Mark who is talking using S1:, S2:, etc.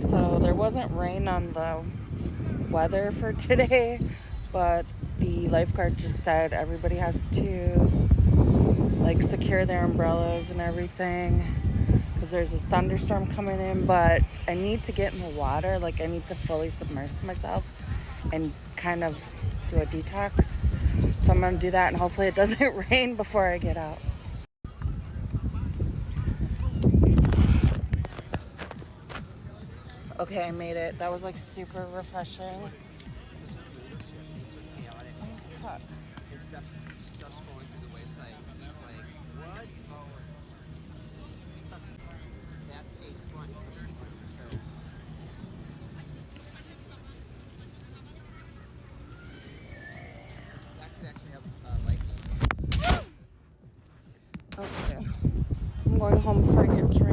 S1: So there wasn't rain on the weather for today, but the lifeguard just said everybody has to like secure their umbrellas and everything because there's a thunderstorm coming in. But I need to get in the water, like I need to fully submerge myself and kind of do a detox. So I'm gonna do that, and hopefully it doesn't rain before I get out. Okay, I made it. That was like super refreshing. Fuck. Okay. I'm going home before I get trained.